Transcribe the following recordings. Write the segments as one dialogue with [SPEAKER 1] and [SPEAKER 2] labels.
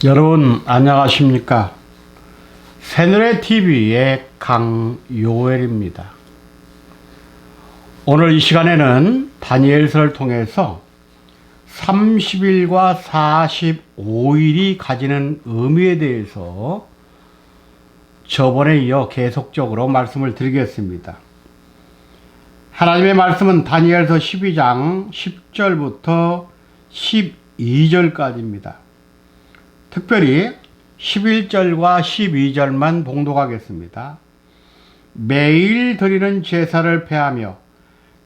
[SPEAKER 1] 여러분 안녕하십니까? 새누레TV의 강요엘입니다. 오늘 이 시간에는 다니엘서를 통해서 30일과 45일이 가지는 의미에 대해서 저번에 이어 계속적으로 말씀을 드리겠습니다. 하나님의 말씀은 다니엘서 12장 10절부터 12절까지입니다. 특별히 11절과 12절만 봉독하겠습니다. 매일 드리는 제사를 폐하며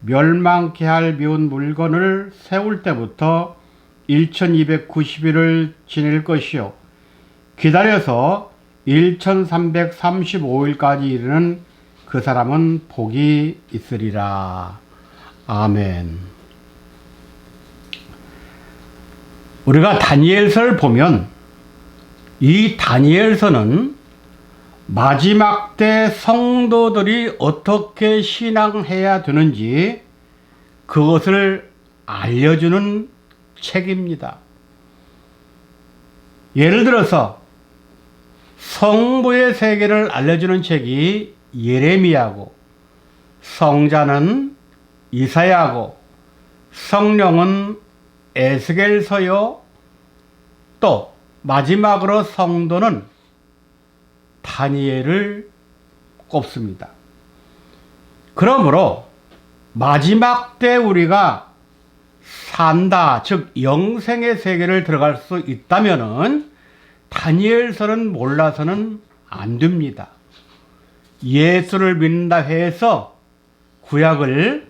[SPEAKER 1] 멸망케 할 미운 물건을 세울 때부터 1290일을 지낼 것이요 기다려서 1335일까지 이르는 그 사람은 복이 있으리라. 아멘. 우리가 다니엘서를 보면 이 다니엘서는 마지막 때 성도들이 어떻게 신앙해야 되는지 그것을 알려주는 책입니다. 예를 들어서 성부의 세계를 알려주는 책이 예레미야고, 성자는 이사야고, 성령은 에스겔서요, 또 마지막으로 성도는 다니엘을 꼽습니다. 그러므로 마지막 때 우리가 산다, 즉 영생의 세계를 들어갈 수 있다면은 다니엘서는 몰라서는 안 됩니다. 예수를 믿는다 해서 구약을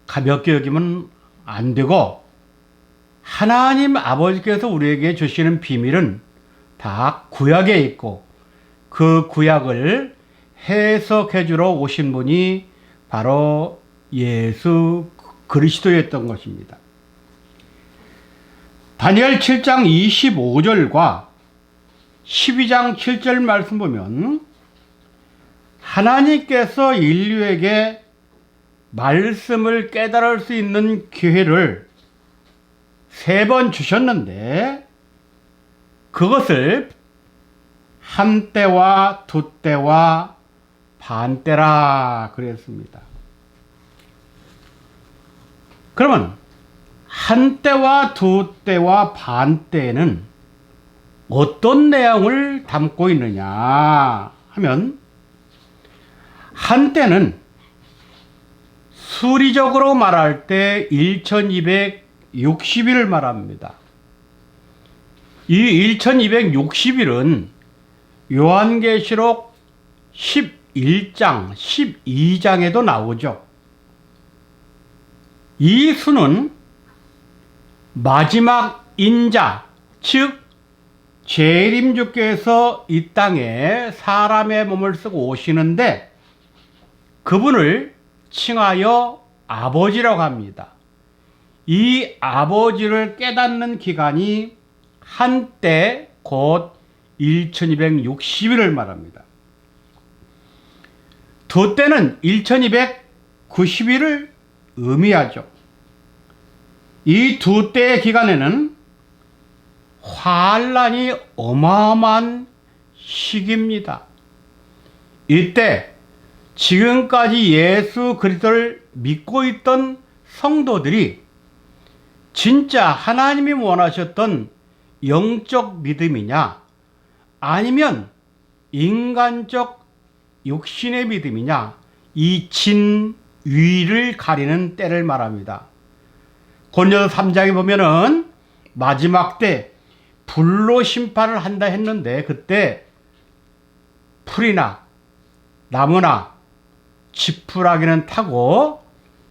[SPEAKER 1] 가볍게 여기면 안 되고, 하나님 아버지께서 우리에게 주시는 비밀은 다 구약에 있고, 그 구약을 해석해 주러 오신 분이 바로 예수 그리스도였던 것입니다. 다니엘 7장 25절과 12장 7절 말씀 보면 하나님께서 인류에게 말씀을 깨달을 수 있는 기회를 3번 주셨는데 그것을 한 때와 두 때와 반 때라 그랬습니다. 그러면 한 때와 두 때와 반 때는 어떤 내용을 담고 있느냐 하면, 한 때는 수리적으로 말할 때 1260일을 말합니다. 이 1260일은 요한계시록 11장, 12장에도 나오죠. 이 수는 마지막 인자, 즉 재림주께서 이 땅에 사람의 몸을 쓰고 오시는데 그분을 칭하여 아버지라고 합니다. 이 아버지를 깨닫는 기간이 한때 곧 1260일을 말합니다. 두 때는 1290일을 의미하죠. 이 두 때의 기간에는 환란이 어마어마한 시기입니다. 이때 지금까지 예수 그리스도를 믿고 있던 성도들이 진짜 하나님이 원하셨던 영적 믿음이냐 아니면 인간적 육신의 믿음이냐, 이 진위를 가리는 때를 말합니다. 고린도서 3장에 보면은 마지막 때 불로 심판을 한다 했는데 그때 풀이나 나무나 지푸라기는 타고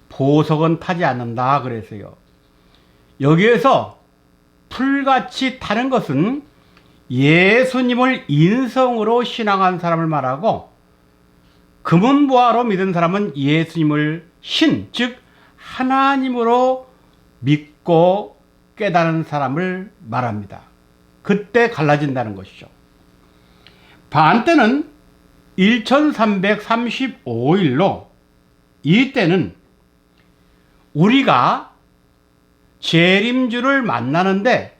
[SPEAKER 1] 보석은 타지 않는다 그랬어요. 여기에서 풀같이 타는 것은 예수님을 인성으로 신앙한 사람을 말하고, 금은보화로 믿은 사람은 예수님을 신, 즉 하나님으로 믿고 깨달은 사람을 말합니다. 그때 갈라진다는 것이죠. 반때는 1335일로, 이때는 우리가 재림주를 만나는데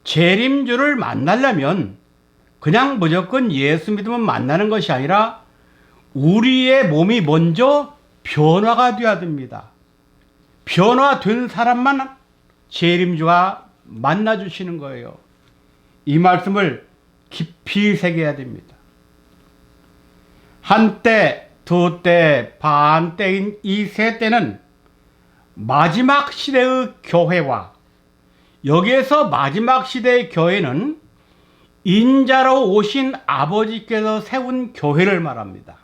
[SPEAKER 1] 재림주를 만나려면 그냥 무조건 예수 믿으면 만나는 것이 아니라 우리의 몸이 먼저 변화가 되어야 됩니다. 변화된 사람만 재림주가 만나주시는 거예요. 이 말씀을 깊이 새겨야 됩니다. 한때, 두때, 반때인 이 세 때는 마지막 시대의 교회와 여기에서 마지막 시대의 교회는 인자로 오신 아버지께서 세운 교회를 말합니다.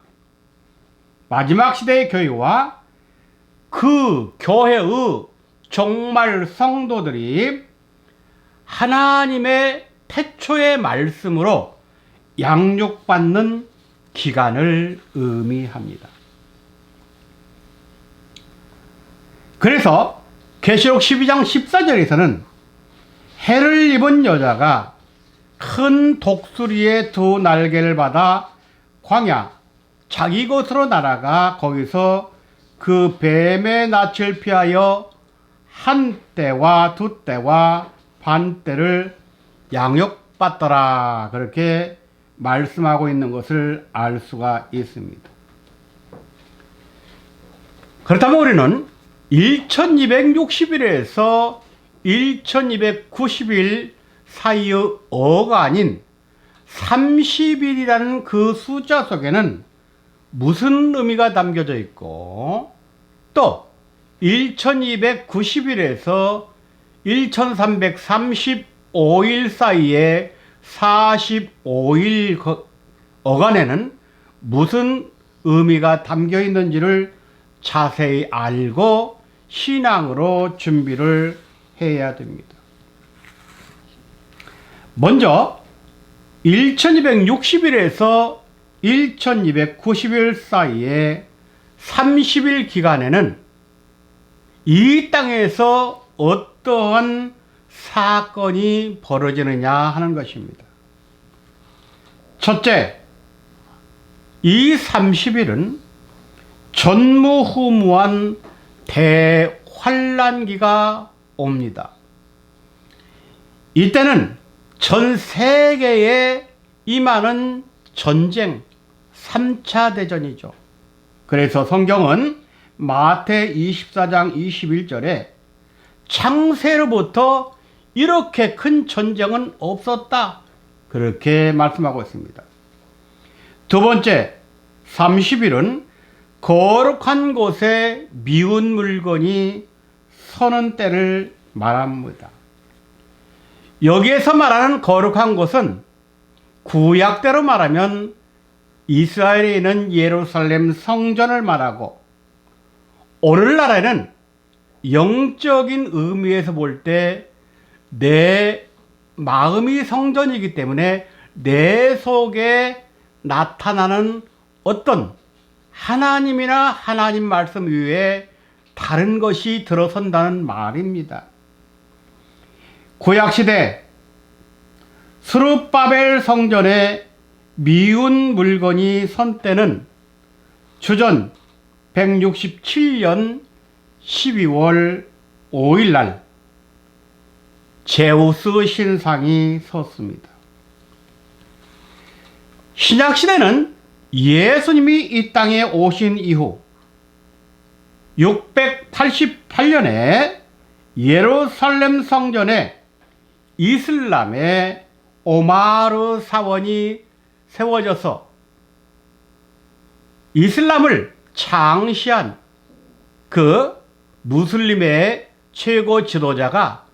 [SPEAKER 1] 마지막 시대의 교회와 그 교회의 정말 성도들이 하나님의 태초의 말씀으로 양육받는 기간을 의미합니다. 그래서 계시록 12장 14절에서는 해를 입은 여자가 큰 독수리의 두 날개를 받아 광야 자기 곳으로 날아가 거기서 그 뱀의 낯을 피하여 한 때와 두 때와 반 때를 양육받더라. 그렇게 말씀하고 있는 것을 알 수가 있습니다. 그렇다면 우리는 1260일에서 1290일 사이의 어가 아닌 30일이라는 그 숫자 속에는 무슨 의미가 담겨져 있고 또 1290일에서 1335일 사이에 45일 어간에는 무슨 의미가 담겨 있는지를 자세히 알고 신앙으로 준비를 해야 됩니다. 먼저 1260일에서 1290일 사이에 30일 기간에는 이 땅에서 어떠한 사건이 벌어지느냐 하는 것입니다. 첫째, 이 30일은 전무후무한 대환란기가 옵니다. 이때는 전 세계에 임하는 전쟁, 3차 대전이죠. 그래서 성경은 마태 24장 21절에 창세로부터 이렇게 큰 전쟁은 없었다. 그렇게 말씀하고 있습니다. 두 번째, 30일은 거룩한 곳에 미운 물건이 서는 때를 말합니다. 여기에서 말하는 거룩한 곳은 구약대로 말하면 이스라엘에 있는 예루살렘 성전을 말하고 오늘날에는 영적인 의미에서 볼 때 내 마음이 성전이기 때문에 내 속에 나타나는 어떤 하나님이나 하나님 말씀 위에 다른 것이 들어선다는 말입니다. 구약시대 스룹바벨 성전에 미운 물건이 선 때는 주전 167년 12월 5일 날 제우스 신상이 섰습니다. 신약시대는 예수님이 이 땅에 오신 이후 688년에 예루살렘 성전에 이슬람의 오마르 사원이 세워져서 이슬람을 창시한 그 무슬림의 최고 지도자가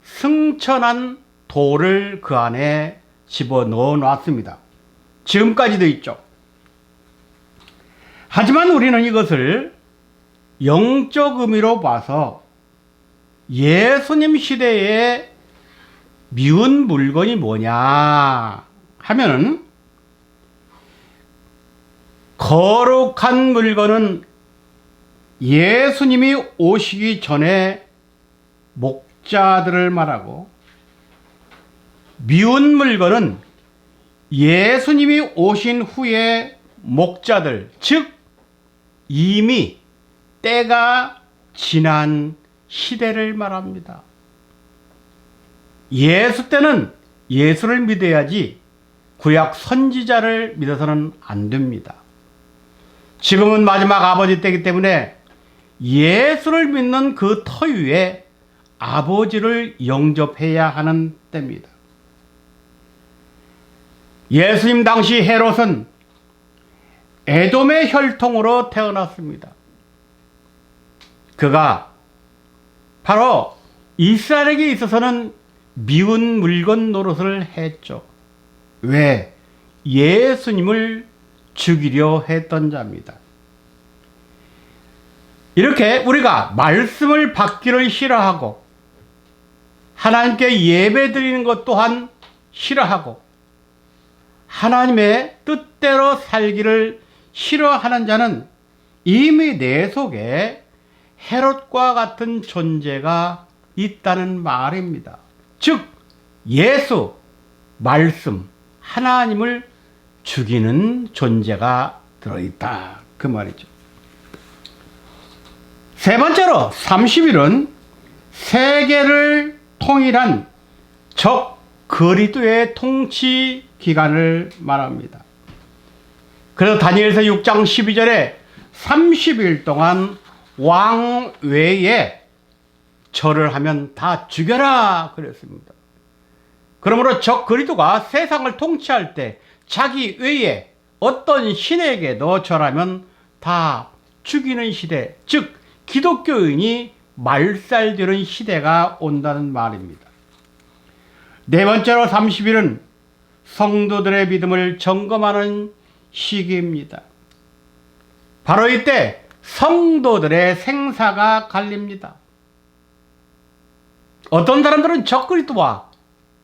[SPEAKER 1] 승천한 돌을 그 안에 집어넣어 놨습니다. 지금까지도 있죠. 하지만 우리는 이것을 영적 의미로 봐서 예수님 시대에 미운 물건이 뭐냐 하면은 거룩한 물건은 예수님이 오시기 전에 목자들을 말하고 미운 물건은 예수님이 오신 후에 목자들, 즉 이미 때가 지난 시대를 말합니다. 예수 때는 예수를 믿어야지 구약 선지자를 믿어서는 안 됩니다. 지금은 마지막 아버지 때이기 때문에 예수를 믿는 그 터 위에 아버지를 영접해야 하는 때입니다. 예수님 당시 헤롯은 에돔의 혈통으로 태어났습니다. 그가 바로 이스라엘에게 있어서는 미운 물건 노릇을 했죠. 왜? 예수님을 죽이려 했던 자입니다. 이렇게 우리가 말씀을 받기를 싫어하고 하나님께 예배 드리는 것 또한 싫어하고 하나님의 뜻대로 살기를 싫어하는 자는 이미 내 속에 헤롯과 같은 존재가 있다는 말입니다. 즉 예수, 말씀, 하나님을 죽이는 존재가 들어있다 그 말이죠. 세 번째로 30일은 세계를 통일한 적 그리스도의 통치 기간을 말합니다. 그래서 다니엘서 6장 12절에 30일 동안 왕 외에 절을 하면 다 죽여라 그랬습니다. 그러므로 적 그리스도가 세상을 통치할 때 자기 외에 어떤 신에게도 절하면 다 죽이는 시대, 즉 기독교인이 말살되는 시대가 온다는 말입니다. 네 번째로 30일은 성도들의 믿음을 점검하는 시기입니다. 바로 이때 성도들의 생사가 갈립니다. 어떤 사람들은 적 그리스도와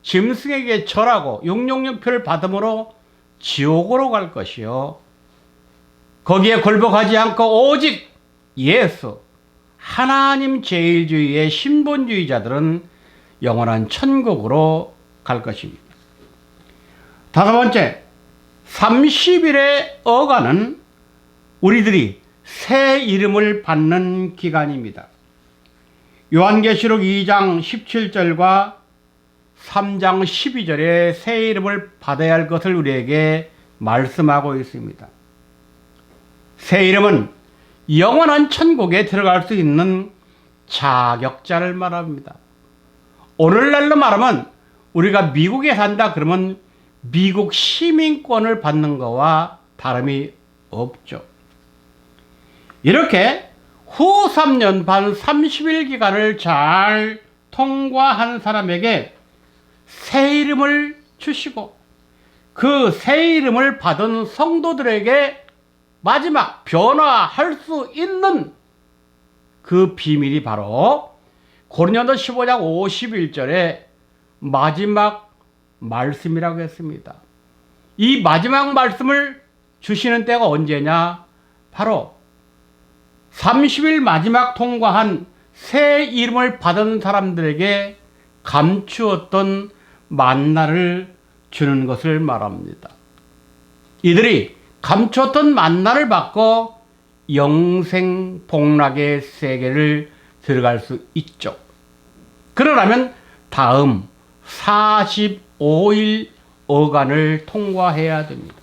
[SPEAKER 1] 짐승에게 절하고 용용연표를 받음으로 지옥으로 갈 것이요, 거기에 굴복하지 않고 오직 예수, 하나님 제일주의의 신본주의자들은 영원한 천국으로 갈 것입니다. 다섯 번째, 30일의 어간은 우리들이 새 이름을 받는 기간입니다. 요한계시록 2장 17절과 3장 12절에 새 이름을 받아야 할 것을 우리에게 말씀하고 있습니다. 새 이름은 영원한 천국에 들어갈 수 있는 자격자를 말합니다. 오늘날로 말하면 우리가 미국에 산다 그러면 미국 시민권을 받는 것과 다름이 없죠. 이렇게 후 3년 반 30일 기간을 잘 통과한 사람에게 새 이름을 주시고 그 새 이름을 받은 성도들에게 마지막 변화할 수 있는 그 비밀이 바로 고린도서 15장 51절에 마지막 말씀이라고 했습니다. 이 마지막 말씀을 주시는 때가 언제냐? 바로 30일 마지막 통과한 새 이름을 받은 사람들에게 감추었던 만나를 주는 것을 말합니다. 이들이 감추었던 만나를 받고 영생 복락의 세계를 들어갈 수 있죠. 그러려면 다음 45일 어간을 통과해야 됩니다.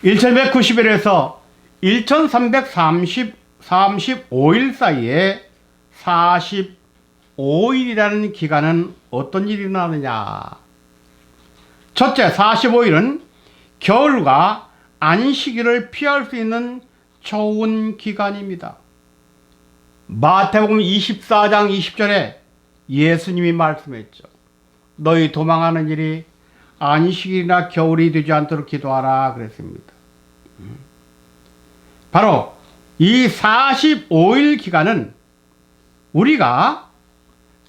[SPEAKER 1] 1190일에서 1335일 사이에 45일이라는 기간은 어떤 일이 일어나느냐? 첫째, 45일은 겨울과 안식일을 피할 수 있는 좋은 기간입니다. 마태복음 24장 20절에 예수님이 말씀했죠. 너희 도망하는 일이 안식일이나 겨울이 되지 않도록 기도하라 그랬습니다. 바로 이 45일 기간은 우리가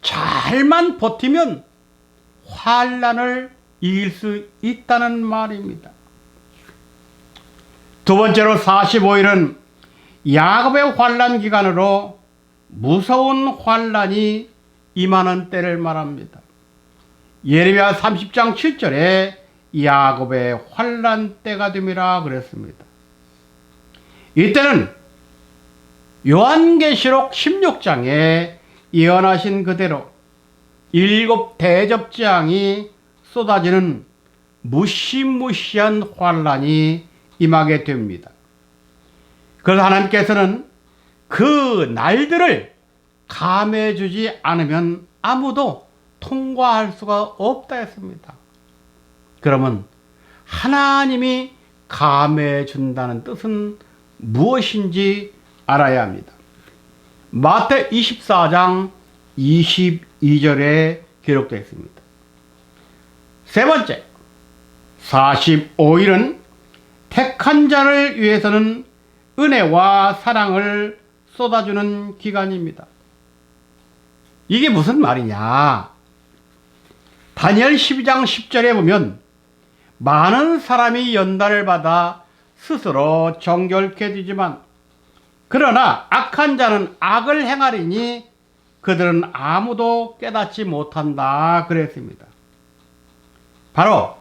[SPEAKER 1] 잘만 버티면 환난을 이길 수 있다는 말입니다. 두 번째로 45일은 야곱의 환난 기간으로 무서운 환난이 임하는 때를 말합니다. 예레미야 30장 7절에 야곱의 환난 때가 됨이라 그랬습니다. 이때는 요한계시록 16장에 예언하신 그대로 일곱 대접장이 쏟아지는 무시무시한 환란이 임하게 됩니다. 그래서 하나님께서는 그 날들을 감해 주지 않으면 아무도 통과할 수가 없다 했습니다. 그러면 하나님이 감해 준다는 뜻은 무엇인지 알아야 합니다. 마태 24장 22절에 기록되어 있습니다. 세 번째, 45일은 택한 자를 위해서는 은혜와 사랑을 쏟아주는 기간입니다. 이게 무슨 말이냐? 다니엘 12장 10절에 보면 많은 사람이 연단을 받아 스스로 정결케 되지만 그러나 악한 자는 악을 행하리니 그들은 아무도 깨닫지 못한다 그랬습니다. 바로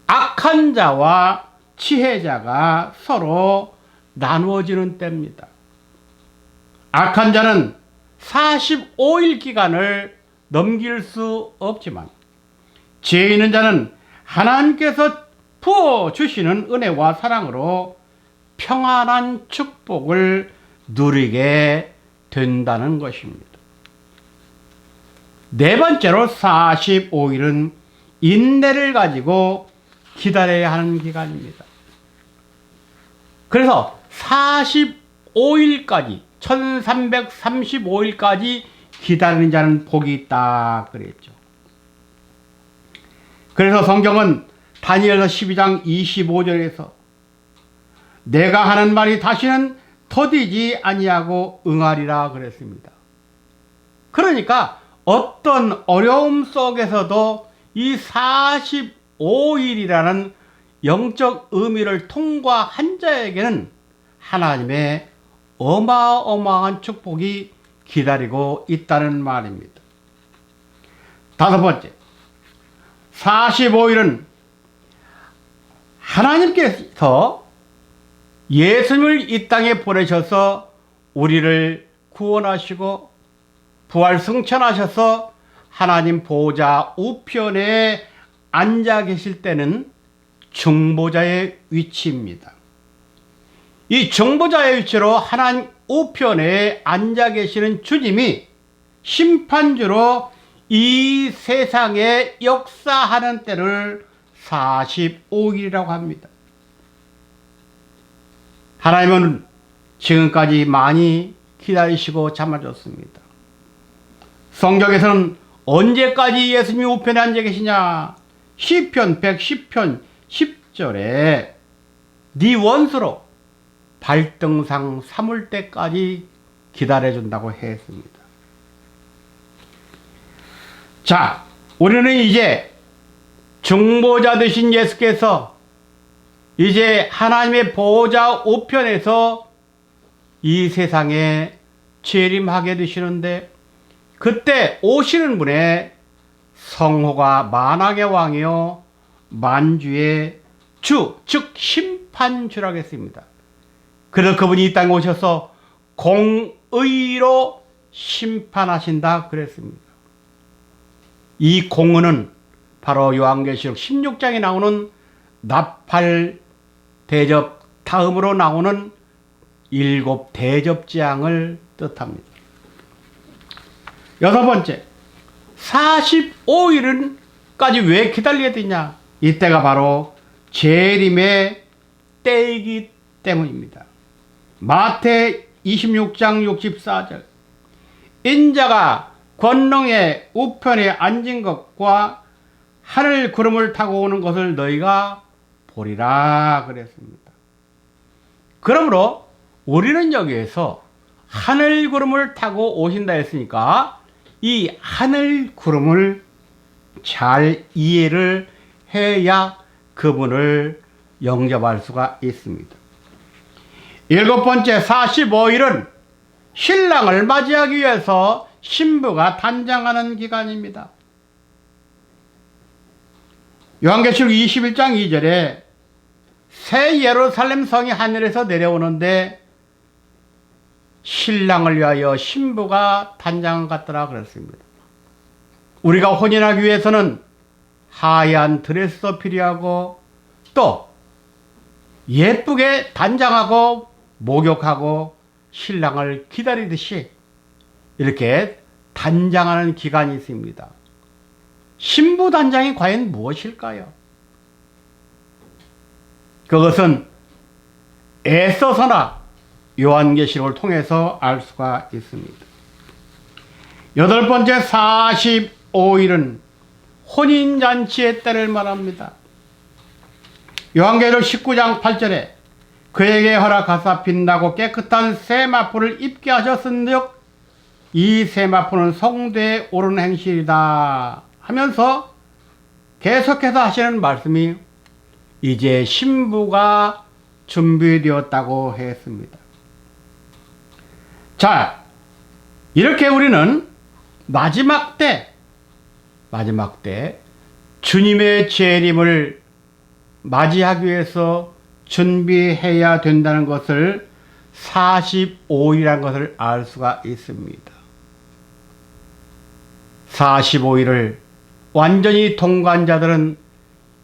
[SPEAKER 1] 악한 자와 지혜자가 서로 나누어지는 때입니다. 악한 자는 45일 기간을 넘길 수 없지만 지혜 있는 자는 하나님께서 부어주시는 은혜와 사랑으로 평안한 축복을 누리게 된다는 것입니다. 네 번째로 45일은 인내를 가지고 기다려야 하는 기간입니다. 그래서 45일까지 1335일까지 기다리는 자는 복이 있다 그랬죠. 그래서 성경은 다니엘서 12장 25절에서 내가 하는 말이 다시는 더디지 아니하고 응하리라 그랬습니다. 그러니까 어떤 어려움 속에서도 이 45일이라는 영적 의미를 통과한 자에게는 하나님의 어마어마한 축복이 기다리고 있다는 말입니다. 다섯 번째, 45일은 하나님께서 예수님을 이 땅에 보내셔서 우리를 구원하시고 부활 승천하셔서 하나님 보좌 우편에 앉아 계실 때는 중보자의 위치입니다. 이 중보자의 위치로 하나님 우편에 앉아 계시는 주님이 심판주로 이 세상에 역사하는 때를 45일이라고 합니다. 하나님은 지금까지 많이 기다리시고 참아줬습니다. 성경에서는 언제까지 예수님이 우편에 앉아 계시냐? 시편 110편 10절에 네 원수로 발등상 삼을 때까지 기다려준다고 했습니다. 자, 우리는 이제 중보자 되신 예수께서 이제 하나님의 보호자 우편에서 이 세상에 재림하게 되시는데 그때 오시는 분의 성호가 만왕의 왕이요 만주의 주, 즉 심판주라고 했습니다. 그래서 그분이 이 땅에 오셔서 공의로 심판하신다 그랬습니다. 이 공의는 바로 요한계시록 16장에 나오는 나팔 대접 다음으로 나오는 일곱 대접장을 뜻합니다. 여섯 번째, 45일은까지 왜 기다려야 되냐? 이때가 바로 재림의 때이기 때문입니다. 마태 26장 64절 인자가 권능의 우편에 앉은 것과 하늘 구름을 타고 오는 것을 너희가 보리라 그랬습니다. 그러므로 우리는 여기에서 하늘 구름을 타고 오신다 했으니까 이 하늘 구름을 잘 이해를 해야 그분을 영접할 수가 있습니다. 일곱 번째, 45일은 신랑을 맞이하기 위해서 신부가 단장하는 기간입니다. 요한계시록 21장 2절에 새 예루살렘 성이 하늘에서 내려오는데 신랑을 위하여 신부가 단장 같더라 그랬습니다. 우리가 혼인하기 위해서는 하얀 드레스도 필요하고 또 예쁘게 단장하고 목욕하고 신랑을 기다리듯이 이렇게 단장하는 기간이 있습니다. 신부 단장이 과연 무엇일까요? 그것은 애써서나 요한계시록을 통해서 알 수가 있습니다. 8번째 45일은 혼인잔치의 때를 말합니다. 요한계시록 19장 8절에 그에게 허락하사 빛나고 깨끗한 세마포를 입게 하셨은즉 이 세마포는 성대에 오른 행실이다 하면서 계속해서 하시는 말씀이 이제 신부가 준비되었다고 했습니다. 자, 이렇게 우리는 마지막 때 주님의 재림을 맞이하기 위해서 준비해야 된다는 것을 45일이라는 것을 알 수가 있습니다. 45일을 완전히 통과한 자들은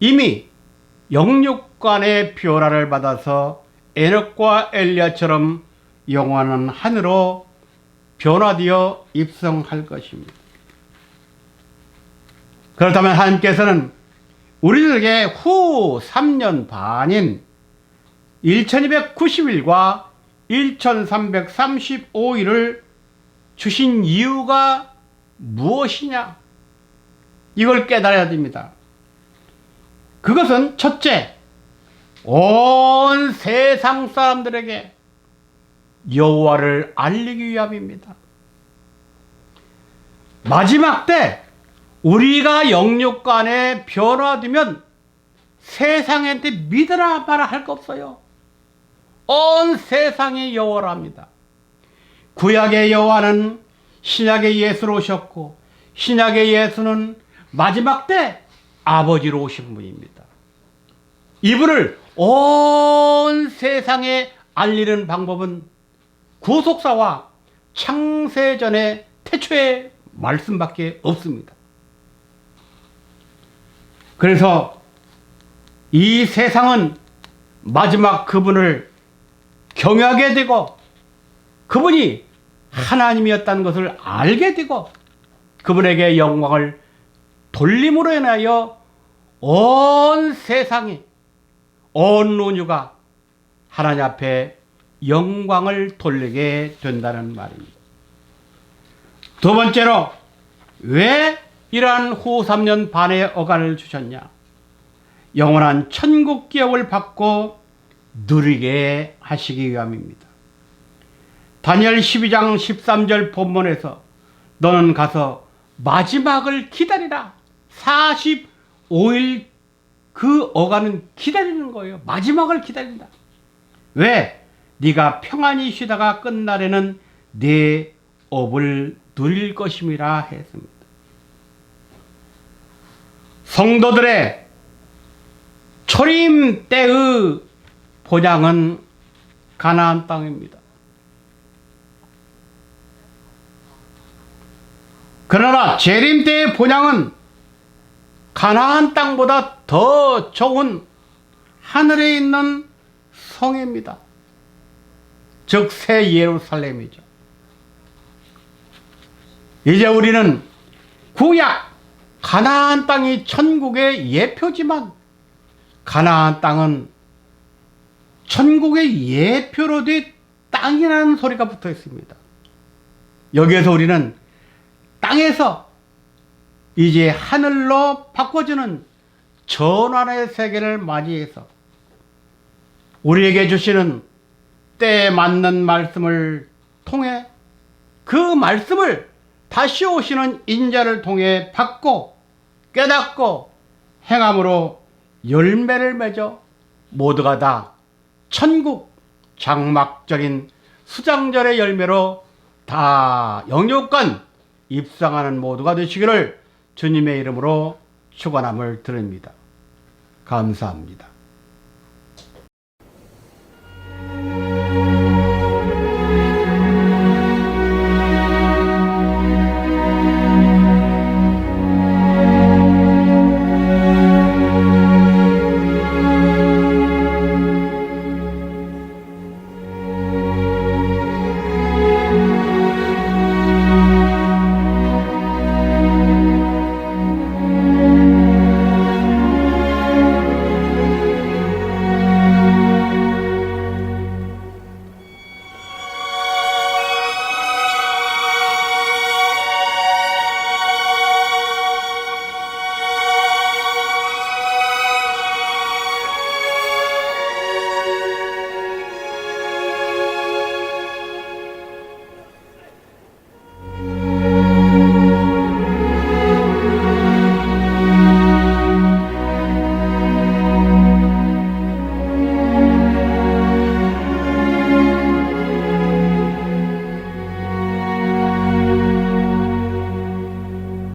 [SPEAKER 1] 이미 영육간의 표라를 받아서 에녹과 엘리야처럼 영원한 하늘로 변화되어 입성할 것입니다. 그렇다면 하나님께서는 우리들에게 후 3년 반인 1290일과 1335일을 주신 이유가 무엇이냐? 이걸 깨달아야 됩니다. 그것은 첫째, 온 세상 사람들에게 여호와를 알리기 위함입니다. 마지막 때 우리가 영육간에 변화되면 세상한테 믿으라 마라 할 거 없어요. 온 세상이 여호와라 합니다. 구약의 여호와는 신약의 예수로 오셨고 신약의 예수는 마지막 때 아버지로 오신 분입니다. 이분을 온 세상에 알리는 방법은 구속사와 창세전의 태초의 말씀밖에 없습니다. 그래서 이 세상은 마지막 그분을 경외하게 되고 그분이 하나님이었다는 것을 알게 되고 그분에게 영광을 돌림으로 인하여 온 세상이 온 논유가 하나님 앞에 영광을 돌리게 된다는 말입니다. 두 번째로 왜 이러한 후 3년 반의 어간을 주셨냐? 영원한 천국 기업을 받고 누리게 하시기 위함입니다. 다니엘 12장 13절 본문에서 너는 가서 마지막을 기다리라. 45일 그 어간은 기다리는 거예요. 마지막을 기다린다. 왜? 네가 평안히 쉬다가 끝날에는 네 업을 누릴 것임이라 했습니다. 성도들의 초림 때의 본향은 가나안 땅입니다. 그러나 재림 때의 본향은 가나안 땅보다 더 좋은 하늘에 있는 성입니다. 즉 새 예루살렘이죠. 이제 우리는 구약 가나안 땅이 천국의 예표지만 가나안 땅은 천국의 예표로 된 땅이라는 소리가 붙어 있습니다. 여기에서 우리는 땅에서 이제 하늘로 바꿔주는 전환의 세계를 맞이해서 우리에게 주시는 때에 맞는 말씀을 통해 그 말씀을 다시 오시는 인자를 통해 받고 깨닫고 행함으로 열매를 맺어 모두가 다 천국 장막절인 수장절의 열매로 다 영육간 입성하는 모두가 되시기를 주님의 이름으로 축원함을 드립니다. 감사합니다.